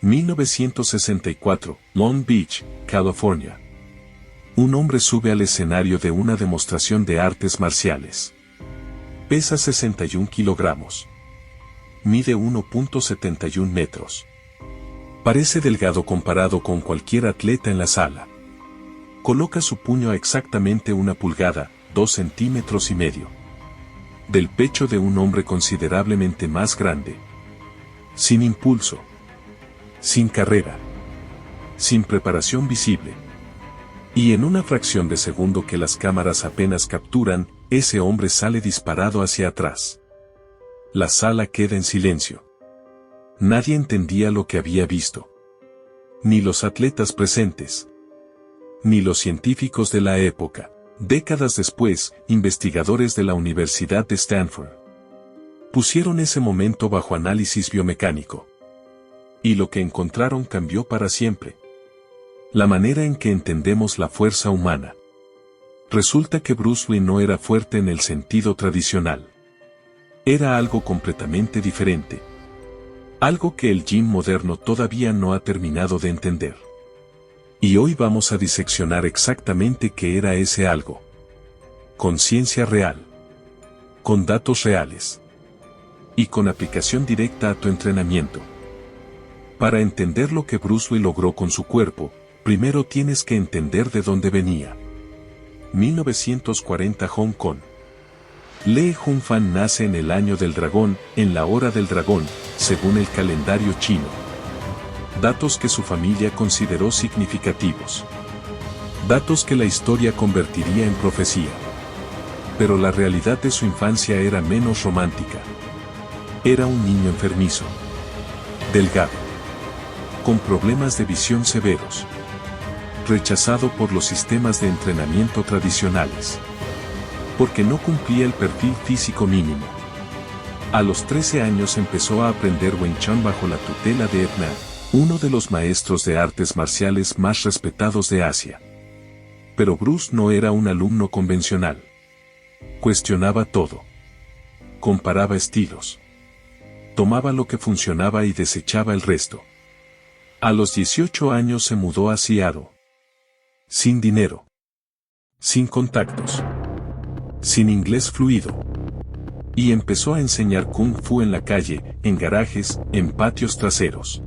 1964, Long Beach, California. Un hombre sube al escenario de una demostración de artes marciales. Pesa 61 kilogramos. Mide 1.71 metros. Parece delgado comparado con cualquier atleta en la sala. Coloca su puño a exactamente 1 pulgada, 2 centímetros y medio, del pecho de un hombre considerablemente más grande. Sin impulso. Sin carrera. Sin preparación visible. Y en una fracción de segundo que las cámaras apenas capturan, ese hombre sale disparado hacia atrás. La sala queda en silencio. Nadie entendía lo que había visto. Ni los atletas presentes. Ni los científicos de la época. Décadas después, investigadores de la Universidad de Stanford pusieron ese momento bajo análisis biomecánico. Y lo que encontraron cambió para siempre la manera en que entendemos la fuerza humana. Resulta que Bruce Lee no era fuerte en el sentido tradicional. Era algo completamente diferente. Algo que el gym moderno todavía no ha terminado de entender. Y hoy vamos a diseccionar exactamente qué era ese algo. Con ciencia real. Con datos reales. Y con aplicación directa a tu entrenamiento. Para entender lo que Bruce Lee logró con su cuerpo, primero tienes que entender de dónde venía. 1940 Hong Kong. Lee Jun-fan nace en el año del dragón, en la hora del dragón, según el calendario chino. Datos que su familia consideró significativos. Datos que la historia convertiría en profecía. Pero la realidad de su infancia era menos romántica. Era un niño enfermizo. Delgado. Con problemas de visión severos. Rechazado por los sistemas de entrenamiento tradicionales. Porque no cumplía el perfil físico mínimo. A los 13 años empezó a aprender Wing Chun bajo la tutela de Ip Man, uno de los maestros de artes marciales más respetados de Asia. Pero Bruce no era un alumno convencional. Cuestionaba todo. Comparaba estilos. Tomaba lo que funcionaba y desechaba el resto. A los 18 años se mudó a Seattle. Sin dinero. Sin contactos. Sin inglés fluido. Y empezó a enseñar Kung Fu en la calle, en garajes, en patios traseros.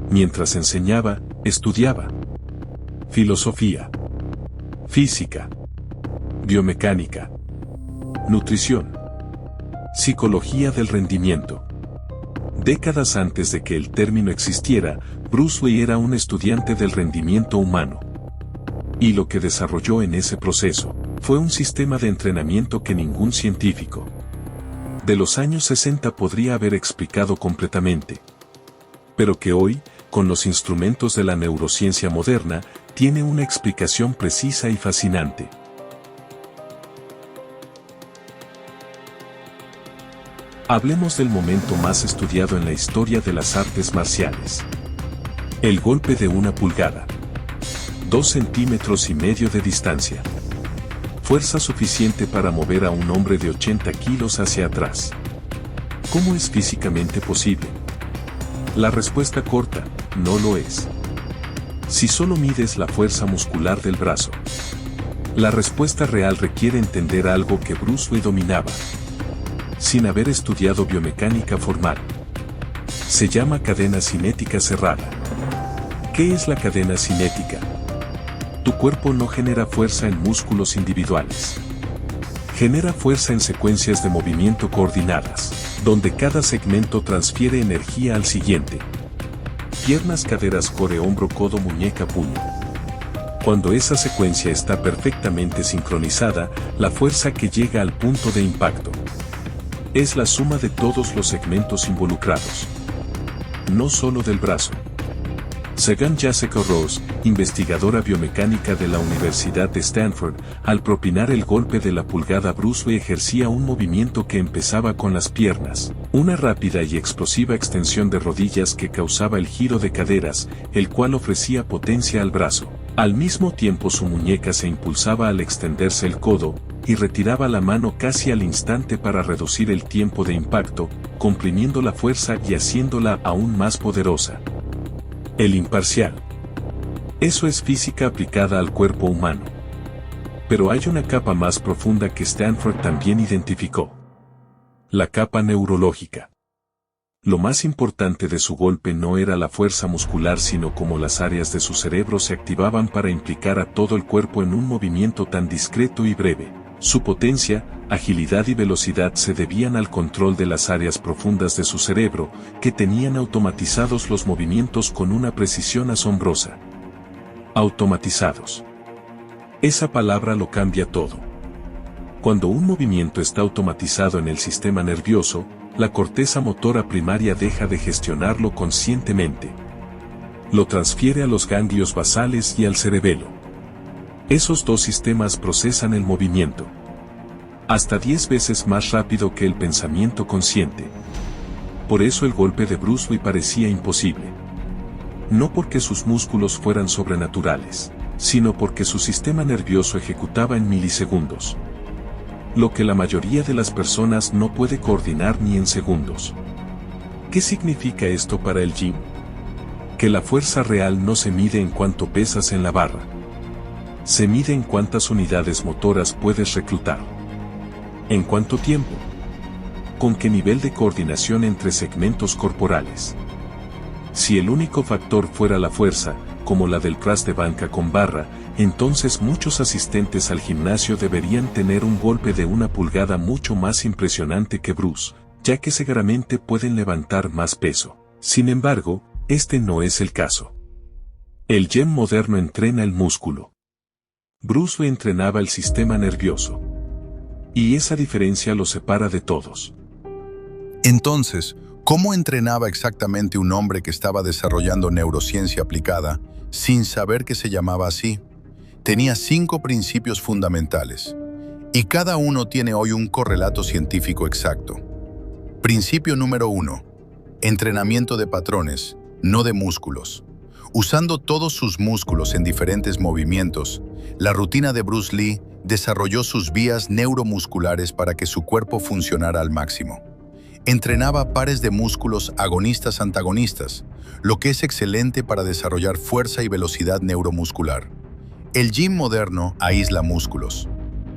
Mientras enseñaba, estudiaba. Filosofía. Física. Biomecánica. Nutrición. Psicología del rendimiento. Décadas antes de que el término existiera, Bruce Lee era un estudiante del rendimiento humano. Y lo que desarrolló en ese proceso fue un sistema de entrenamiento que ningún científico de los años 60 podría haber explicado completamente. Pero que hoy, con los instrumentos de la neurociencia moderna, tiene una explicación precisa y fascinante. Hablemos del momento más estudiado en la historia de las artes marciales. El golpe de 1 pulgada. 2 centímetros y medio de distancia. Fuerza suficiente para mover a un hombre de 80 kilos hacia atrás. ¿Cómo es físicamente posible? La respuesta corta, no lo es. Si solo mides la fuerza muscular del brazo. La respuesta real requiere entender algo que Bruce Lee dominaba, sin haber estudiado biomecánica formal. Se llama cadena cinética cerrada. ¿Qué es la cadena cinética? Tu cuerpo no genera fuerza en músculos individuales. Genera fuerza en secuencias de movimiento coordinadas, donde cada segmento transfiere energía al siguiente. Piernas, caderas, core, hombro, codo, muñeca, puño. Cuando esa secuencia está perfectamente sincronizada, la fuerza que llega al punto de impacto es la suma de todos los segmentos involucrados. No solo del brazo. Según Jessica Rose, investigadora biomecánica de la Universidad de Stanford, al propinar el golpe de la pulgada, Bruce Lee ejercía un movimiento que empezaba con las piernas, una rápida y explosiva extensión de rodillas que causaba el giro de caderas, el cual ofrecía potencia al brazo. Al mismo tiempo su muñeca se impulsaba al extenderse el codo, y retiraba la mano casi al instante para reducir el tiempo de impacto, comprimiendo la fuerza y haciéndola aún más poderosa. El imparcial. Eso es física aplicada al cuerpo humano. Pero hay una capa más profunda que Stanford también identificó. La capa neurológica. Lo más importante de su golpe no era la fuerza muscular sino cómo las áreas de su cerebro se activaban para implicar a todo el cuerpo en un movimiento tan discreto y breve. Su potencia, agilidad y velocidad se debían al control de las áreas profundas de su cerebro, que tenían automatizados los movimientos con una precisión asombrosa. Automatizados. Esa palabra lo cambia todo. Cuando un movimiento está automatizado en el sistema nervioso, la corteza motora primaria deja de gestionarlo conscientemente. Lo transfiere a los ganglios basales y al cerebelo. Esos dos sistemas procesan el movimiento hasta 10 veces más rápido que el pensamiento consciente. Por eso el golpe de Bruce Lee parecía imposible. No porque sus músculos fueran sobrenaturales, sino porque su sistema nervioso ejecutaba en milisegundos. Lo que la mayoría de las personas no puede coordinar ni en segundos. ¿Qué significa esto para el gym? Que la fuerza real no se mide en cuánto pesas en la barra. Se mide en cuántas unidades motoras puedes reclutar. ¿En cuánto tiempo? ¿Con qué nivel de coordinación entre segmentos corporales? Si el único factor fuera la fuerza, como la del press de banca con barra, entonces muchos asistentes al gimnasio deberían tener un golpe de 1 pulgada mucho más impresionante que Bruce, ya que seguramente pueden levantar más peso. Sin embargo, este no es el caso. El gym moderno entrena el músculo. Bruce Lee entrenaba el sistema nervioso. Y esa diferencia lo separa de todos. Entonces, ¿cómo entrenaba exactamente un hombre que estaba desarrollando neurociencia aplicada sin saber que se llamaba así? Tenía 5 principios fundamentales, y cada uno tiene hoy un correlato científico exacto. Principio número 1. Entrenamiento de patrones, no de músculos. Usando todos sus músculos en diferentes movimientos, la rutina de Bruce Lee desarrolló sus vías neuromusculares para que su cuerpo funcionara al máximo. Entrenaba pares de músculos agonistas-antagonistas, lo que es excelente para desarrollar fuerza y velocidad neuromuscular. El gym moderno aísla músculos.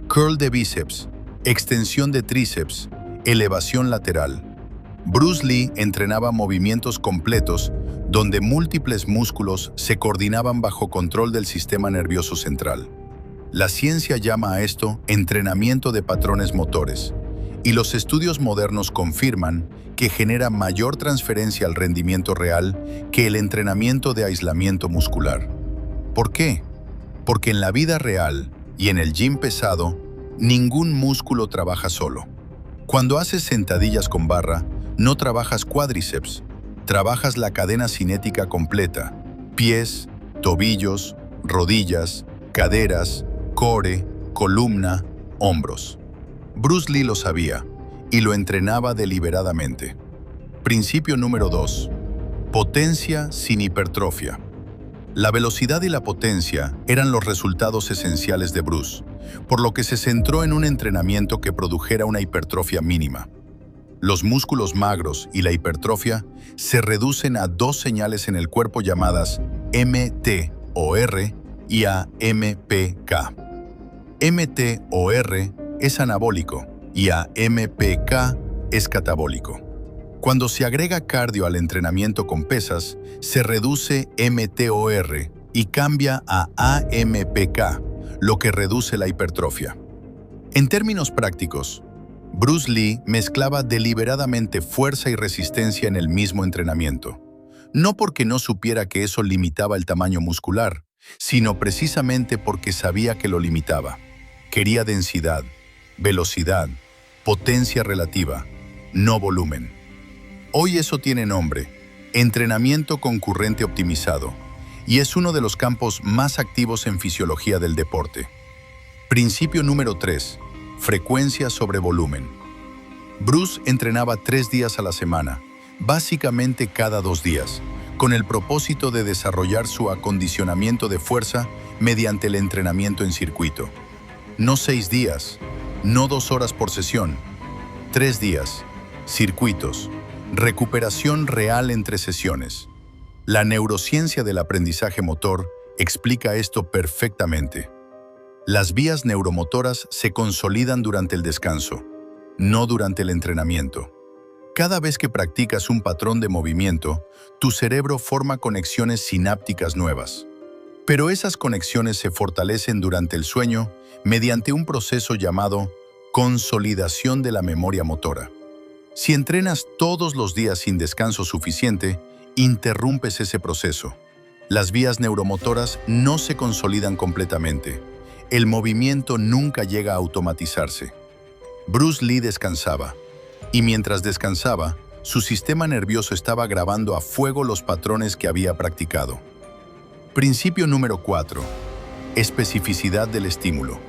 Curl de bíceps, extensión de tríceps, elevación lateral. Bruce Lee entrenaba movimientos completos donde múltiples músculos se coordinaban bajo control del sistema nervioso central. La ciencia llama a esto entrenamiento de patrones motores, y los estudios modernos confirman que genera mayor transferencia al rendimiento real que el entrenamiento de aislamiento muscular. ¿Por qué? Porque en la vida real y en el gym pesado, ningún músculo trabaja solo. Cuando haces sentadillas con barra, no trabajas cuádriceps, trabajas la cadena cinética completa: pies, tobillos, rodillas, caderas, core, columna, hombros. Bruce Lee lo sabía y lo entrenaba deliberadamente. Principio número 2. Potencia sin hipertrofia. La velocidad y la potencia eran los resultados esenciales de Bruce, por lo que se centró en un entrenamiento que produjera una hipertrofia mínima. Los músculos magros y la hipertrofia se reducen a 2 señales en el cuerpo llamadas MT o R y AMPK. MT o R es anabólico y AMPK es catabólico. Cuando se agrega cardio al entrenamiento con pesas, se reduce MTOR y cambia a AMPK, lo que reduce la hipertrofia. En términos prácticos, Bruce Lee mezclaba deliberadamente fuerza y resistencia en el mismo entrenamiento. No porque no supiera que eso limitaba el tamaño muscular, sino precisamente porque sabía que lo limitaba. Quería densidad, velocidad, potencia relativa, no volumen. Hoy eso tiene nombre: entrenamiento concurrente optimizado, y es uno de los campos más activos en fisiología del deporte. Principio número 3. Frecuencia sobre volumen. Bruce entrenaba 3 días a la semana, básicamente cada 2 días, con el propósito de desarrollar su acondicionamiento de fuerza mediante el entrenamiento en circuito. No 6 días, no 2 horas por sesión, 3 días, circuitos, recuperación real entre sesiones. La neurociencia del aprendizaje motor explica esto perfectamente. Las vías neuromotoras se consolidan durante el descanso, no durante el entrenamiento. Cada vez que practicas un patrón de movimiento, tu cerebro forma conexiones sinápticas nuevas. Pero esas conexiones se fortalecen durante el sueño mediante un proceso llamado consolidación de la memoria motora. Si entrenas todos los días sin descanso suficiente, interrumpes ese proceso. Las vías neuromotoras no se consolidan completamente. El movimiento nunca llega a automatizarse. Bruce Lee descansaba, y mientras descansaba, su sistema nervioso estaba grabando a fuego los patrones que había practicado. Principio número 4. Especificidad del estímulo.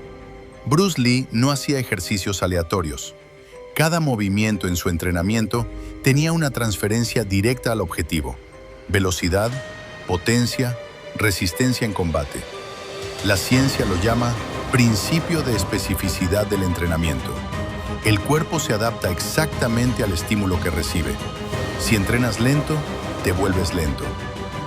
Bruce Lee no hacía ejercicios aleatorios. Cada movimiento en su entrenamiento tenía una transferencia directa al objetivo: velocidad, potencia, resistencia en combate. La ciencia lo llama principio de especificidad del entrenamiento. El cuerpo se adapta exactamente al estímulo que recibe. Si entrenas lento, te vuelves lento.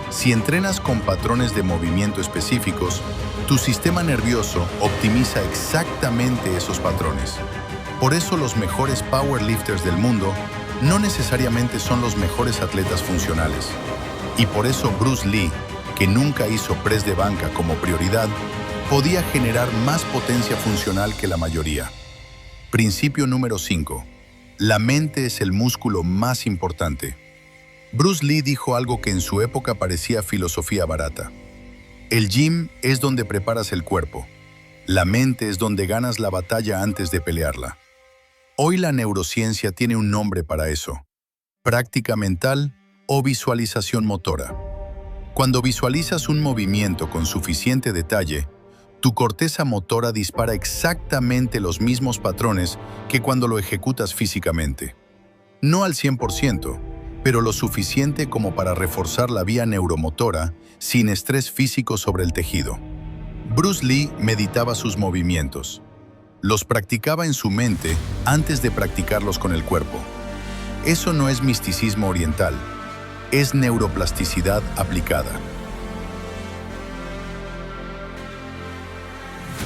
Si entrenas con patrones de movimiento específicos, tu sistema nervioso optimiza exactamente esos patrones. Por eso los mejores powerlifters del mundo no necesariamente son los mejores atletas funcionales. Y por eso Bruce Lee, que nunca hizo press de banca como prioridad, podía generar más potencia funcional que la mayoría. Principio número 5. La mente es el músculo más importante. Bruce Lee dijo algo que en su época parecía filosofía barata. El gym es donde preparas el cuerpo. La mente es donde ganas la batalla antes de pelearla. Hoy la neurociencia tiene un nombre para eso: práctica mental o visualización motora. Cuando visualizas un movimiento con suficiente detalle, tu corteza motora dispara exactamente los mismos patrones que cuando lo ejecutas físicamente. No al 100%, pero lo suficiente como para reforzar la vía neuromotora sin estrés físico sobre el tejido. Bruce Lee meditaba sus movimientos. Los practicaba en su mente antes de practicarlos con el cuerpo. Eso no es misticismo oriental, es neuroplasticidad aplicada.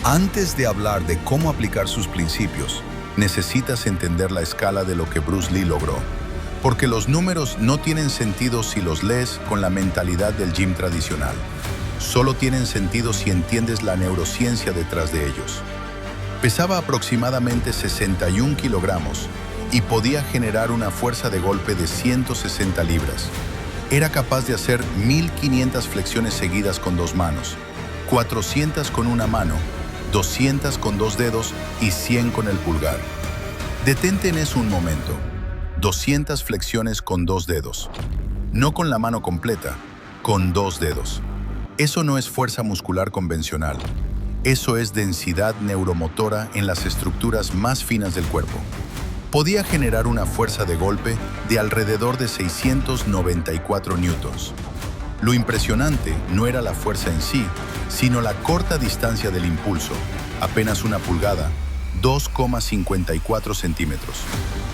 Antes de hablar de cómo aplicar sus principios, necesitas entender la escala de lo que Bruce Lee logró. Porque los números no tienen sentido si los lees con la mentalidad del gym tradicional. Solo tienen sentido si entiendes la neurociencia detrás de ellos. Pesaba aproximadamente 61 kilogramos y podía generar una fuerza de golpe de 160 libras. Era capaz de hacer 1500 flexiones seguidas con 2 manos, 400 con una mano, 200 con 2 dedos y 100 con el pulgar. Detente en eso un momento. 200 flexiones con 2 dedos. No con la mano completa, con 2 dedos. Eso no es fuerza muscular convencional. Eso es densidad neuromotora en las estructuras más finas del cuerpo. Podía generar una fuerza de golpe de alrededor de 694 newtons. Lo impresionante no era la fuerza en sí, sino la corta distancia del impulso, apenas una pulgada, 2,54 centímetros.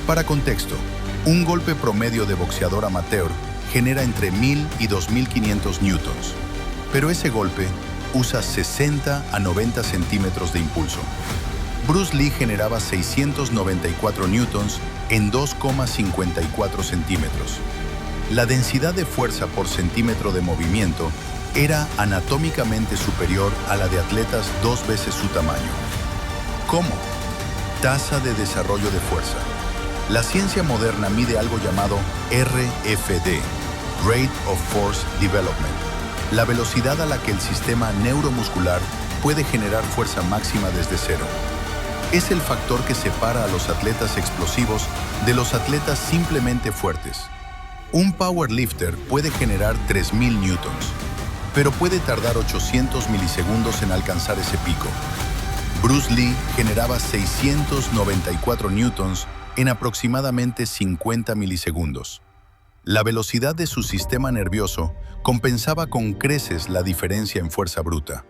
Para contexto, un golpe promedio de boxeador amateur genera entre 1000 y 2500 newtons, pero ese golpe usa 60 a 90 centímetros de impulso. Bruce Lee generaba 694 newtons en 2,54 centímetros. La densidad de fuerza por centímetro de movimiento era anatómicamente superior a la de atletas 2 veces su tamaño. ¿Cómo? Tasa de desarrollo de fuerza. La ciencia moderna mide algo llamado RFD, Rate of Force Development, la velocidad a la que el sistema neuromuscular puede generar fuerza máxima desde cero. Es el factor que separa a los atletas explosivos de los atletas simplemente fuertes. Un powerlifter puede generar 3000 newtons, pero puede tardar 800 milisegundos en alcanzar ese pico. Bruce Lee generaba 694 newtons en aproximadamente 50 milisegundos. La velocidad de su sistema nervioso compensaba con creces la diferencia en fuerza bruta.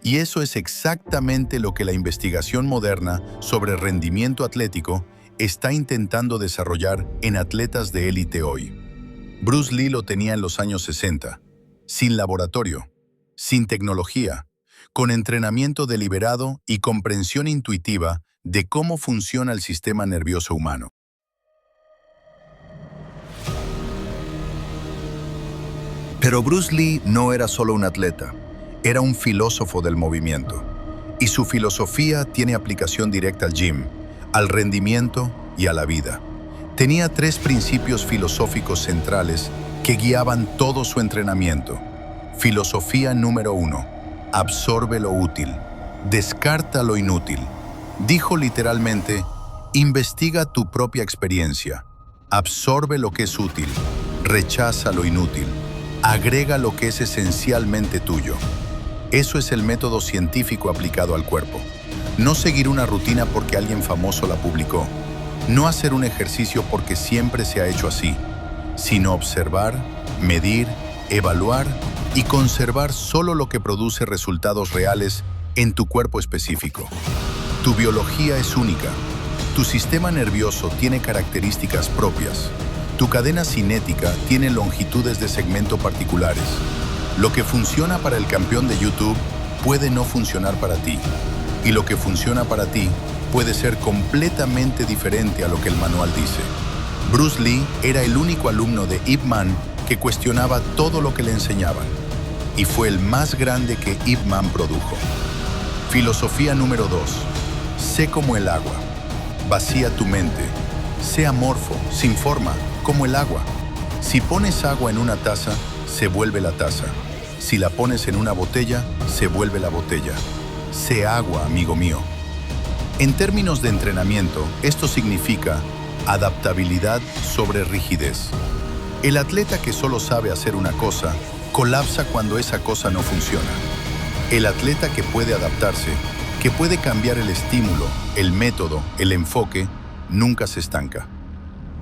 Y eso es exactamente lo que la investigación moderna sobre rendimiento atlético está intentando desarrollar en atletas de élite hoy. Bruce Lee lo tenía en los años 60, sin laboratorio, sin tecnología, con entrenamiento deliberado y comprensión intuitiva de cómo funciona el sistema nervioso humano. Pero Bruce Lee no era solo un atleta, era un filósofo del movimiento. Y su filosofía tiene aplicación directa al gym, al rendimiento y a la vida. Tenía 3 principios filosóficos centrales que guiaban todo su entrenamiento. Filosofía número 1. Absorbe lo útil. Descarta lo inútil. Dijo literalmente, investiga tu propia experiencia. Absorbe lo que es útil. Rechaza lo inútil. Agrega lo que es esencialmente tuyo. Eso es el método científico aplicado al cuerpo. No seguir una rutina porque alguien famoso la publicó. No hacer un ejercicio porque siempre se ha hecho así, sino observar, medir, evaluar y conservar solo lo que produce resultados reales en tu cuerpo específico. Tu biología es única. Tu sistema nervioso tiene características propias. Tu cadena cinética tiene longitudes de segmento particulares. Lo que funciona para el campeón de YouTube puede no funcionar para ti. Y lo que funciona para ti puede ser completamente diferente a lo que el manual dice. Bruce Lee era el único alumno de Ip Man que cuestionaba todo lo que le enseñaban. Y fue el más grande que Ip Man produjo. Filosofía número 2. Sé como el agua. Vacía tu mente. Sé amorfo, sin forma, como el agua. Si pones agua en una taza, se vuelve la taza. Si la pones en una botella, se vuelve la botella. Sé agua, amigo mío. En términos de entrenamiento, esto significa adaptabilidad sobre rigidez. El atleta que solo sabe hacer una cosa, colapsa cuando esa cosa no funciona. El atleta que puede adaptarse, que puede cambiar el estímulo, el método, el enfoque, nunca se estanca.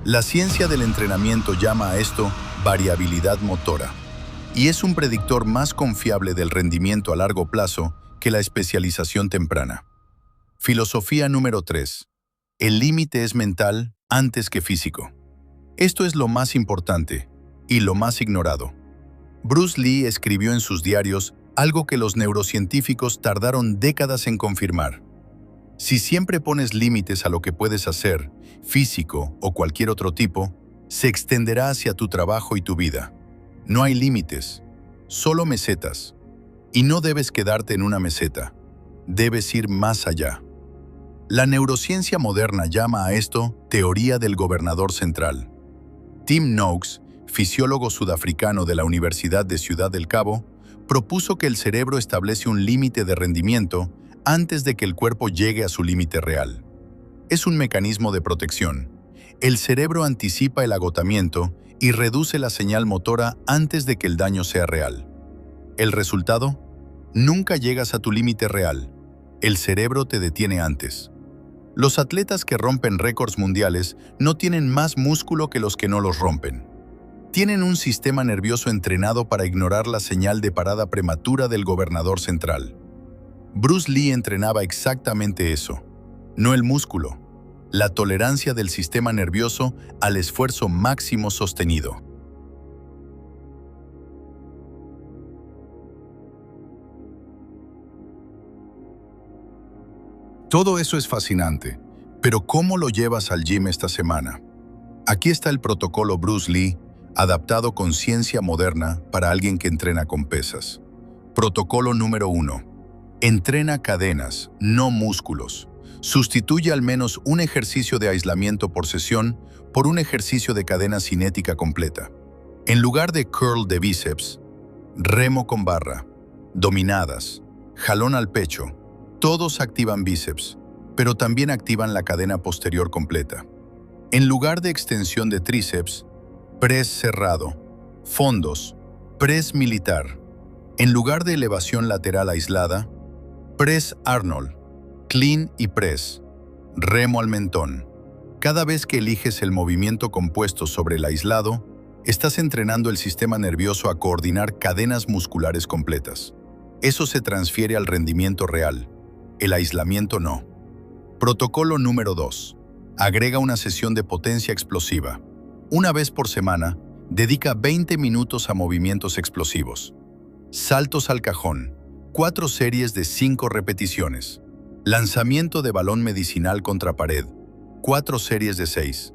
La ciencia del entrenamiento llama a esto variabilidad motora, y es un predictor más confiable del rendimiento a largo plazo que la especialización temprana. Filosofía número 3. El límite es mental antes que físico. Esto es lo más importante y lo más ignorado. Bruce Lee escribió en sus diarios algo que los neurocientíficos tardaron décadas en confirmar. Si siempre pones límites a lo que puedes hacer, físico o cualquier otro tipo, se extenderá hacia tu trabajo y tu vida. No hay límites, solo mesetas. Y no debes quedarte en una meseta, debes ir más allá. La neurociencia moderna llama a esto teoría del gobernador central. Tim Noakes, fisiólogo sudafricano de la Universidad de Ciudad del Cabo, propuso que el cerebro establece un límite de rendimiento antes de que el cuerpo llegue a su límite real. Es un mecanismo de protección. El cerebro anticipa el agotamiento y reduce la señal motora antes de que el daño sea real. ¿El resultado? Nunca llegas a tu límite real. El cerebro te detiene antes. Los atletas que rompen récords mundiales no tienen más músculo que los que no los rompen. Tienen un sistema nervioso entrenado para ignorar la señal de parada prematura del gobernador central. Bruce Lee entrenaba exactamente eso, no el músculo, la tolerancia del sistema nervioso al esfuerzo máximo sostenido. Todo eso es fascinante, pero ¿cómo lo llevas al gym esta semana? Aquí está el protocolo Bruce Lee, adaptado con ciencia moderna para alguien que entrena con pesas. Protocolo número 1. Entrena cadenas, no músculos. Sustituye al menos un ejercicio de aislamiento por sesión por un ejercicio de cadena cinética completa. En lugar de curl de bíceps, remo con barra, dominadas, jalón al pecho, todos activan bíceps, pero también activan la cadena posterior completa. En lugar de extensión de tríceps, press cerrado, fondos, press militar. En lugar de elevación lateral aislada, press Arnold, clean y press, remo al mentón. Cada vez que eliges el movimiento compuesto sobre el aislado, estás entrenando el sistema nervioso a coordinar cadenas musculares completas. Eso se transfiere al rendimiento real, el aislamiento no. Protocolo número 2. Agrega una sesión de potencia explosiva. Una vez por semana, Dedica 20 minutos a movimientos explosivos. Saltos al cajón, 4 series de 5 repeticiones. Lanzamiento de balón medicinal contra pared, 4 series de 6.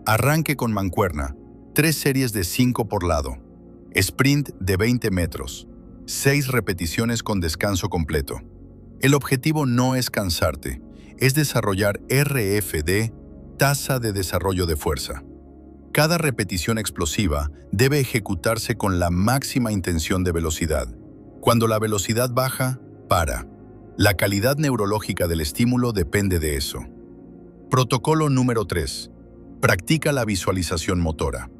Arranque con mancuerna, 3 series de 5 por lado. Sprint de 20 metros, 6 repeticiones con descanso completo. El objetivo no es cansarte, es desarrollar RFD, tasa de desarrollo de fuerza. Cada repetición explosiva debe ejecutarse con la máxima intención de velocidad. Cuando la velocidad baja, para. La calidad neurológica del estímulo depende de eso. Protocolo número 3. Practica la visualización motora.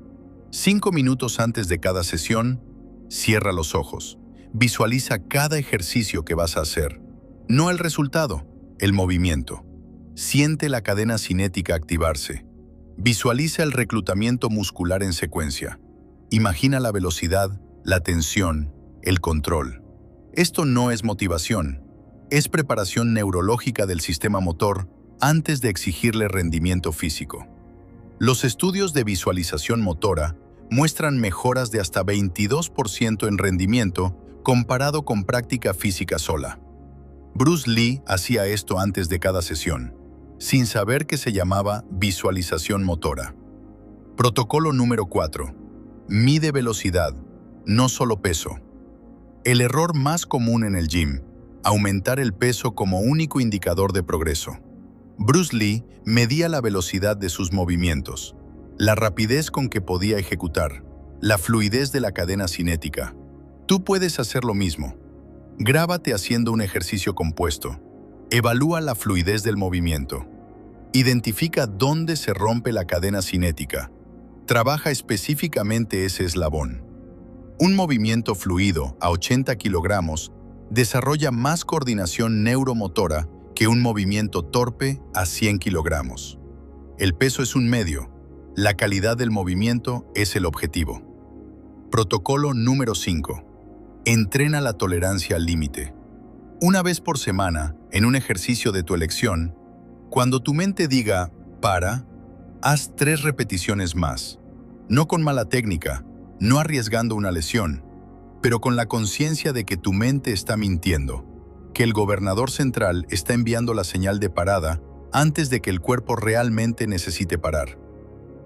5 minutos antes de cada sesión, cierra los ojos. Visualiza cada ejercicio que vas a hacer. No el resultado, el movimiento. Siente la cadena cinética activarse. Visualiza el reclutamiento muscular en secuencia. Imagina la velocidad, la tensión, el control. Esto no es motivación, es preparación neurológica del sistema motor antes de exigirle rendimiento físico. Los estudios de visualización motora muestran mejoras de hasta 22% en rendimiento comparado con práctica física sola. Bruce Lee hacía esto antes de cada sesión, sin saber que se llamaba visualización motora. Protocolo número 4. Mide velocidad, no solo peso. El error más común en el gym, aumentar el peso como único indicador de progreso. Bruce Lee medía la velocidad de sus movimientos, la rapidez con que podía ejecutar, la fluidez de la cadena cinética. Tú puedes hacer lo mismo. Grábate haciendo un ejercicio compuesto. Evalúa la fluidez del movimiento. Identifica dónde se rompe la cadena cinética. Trabaja específicamente ese eslabón. Un movimiento fluido a 80 kilogramos desarrolla más coordinación neuromotora que un movimiento torpe a 100 kilogramos. El peso es un medio. La calidad del movimiento es el objetivo. Protocolo número 5. Entrena la tolerancia al límite. Una vez por semana, en un ejercicio de tu elección, cuando tu mente diga para, haz 3 repeticiones más. No con mala técnica, no arriesgando una lesión, pero con la conciencia de que tu mente está mintiendo, que el gobernador central está enviando la señal de parada antes de que el cuerpo realmente necesite parar.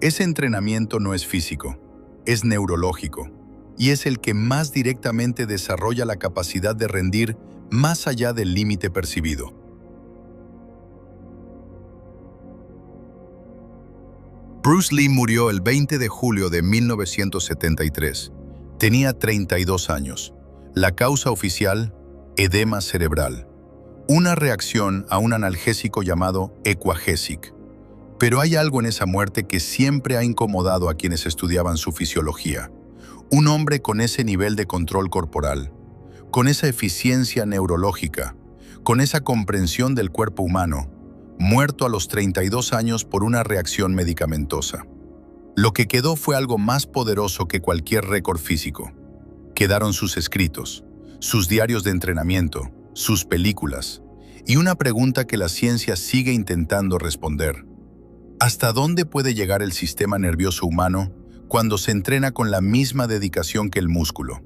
Ese entrenamiento no es físico, es neurológico, y es el que más directamente desarrolla la capacidad de rendir más allá del límite percibido. Bruce Lee murió el 20 de julio de 1973. Tenía 32 años. La causa oficial, edema cerebral. Una reacción a un analgésico llamado Equagesic. Pero hay algo en esa muerte que siempre ha incomodado a quienes estudiaban su fisiología. Un hombre con ese nivel de control corporal, con esa eficiencia neurológica, con esa comprensión del cuerpo humano, muerto a los 32 años por una reacción medicamentosa. Lo que quedó fue algo más poderoso que cualquier récord físico. Quedaron sus escritos, sus diarios de entrenamiento, sus películas, y una pregunta que la ciencia sigue intentando responder. ¿Hasta dónde puede llegar el sistema nervioso humano cuando se entrena con la misma dedicación que el músculo?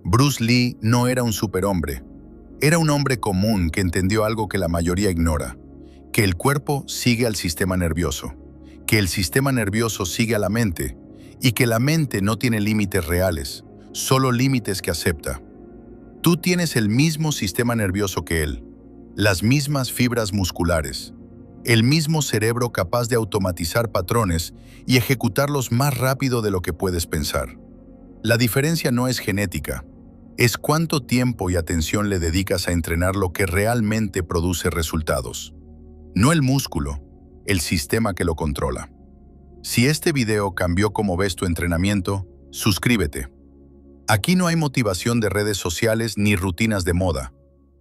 Bruce Lee no era un superhombre. Era un hombre común que entendió algo que la mayoría ignora, que el cuerpo sigue al sistema nervioso, que el sistema nervioso sigue a la mente y que la mente no tiene límites reales, solo límites que acepta. Tú tienes el mismo sistema nervioso que él, las mismas fibras musculares, el mismo cerebro capaz de automatizar patrones y ejecutarlos más rápido de lo que puedes pensar. La diferencia no es genética, es cuánto tiempo y atención le dedicas a entrenar lo que realmente produce resultados. No el músculo, el sistema que lo controla. Si este video cambió cómo ves tu entrenamiento, suscríbete. Aquí no hay motivación de redes sociales ni rutinas de moda.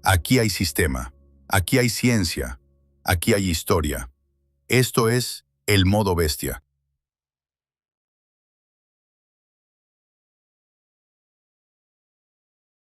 Aquí hay sistema, aquí hay ciencia, aquí hay historia. Esto es El Modo Bestia.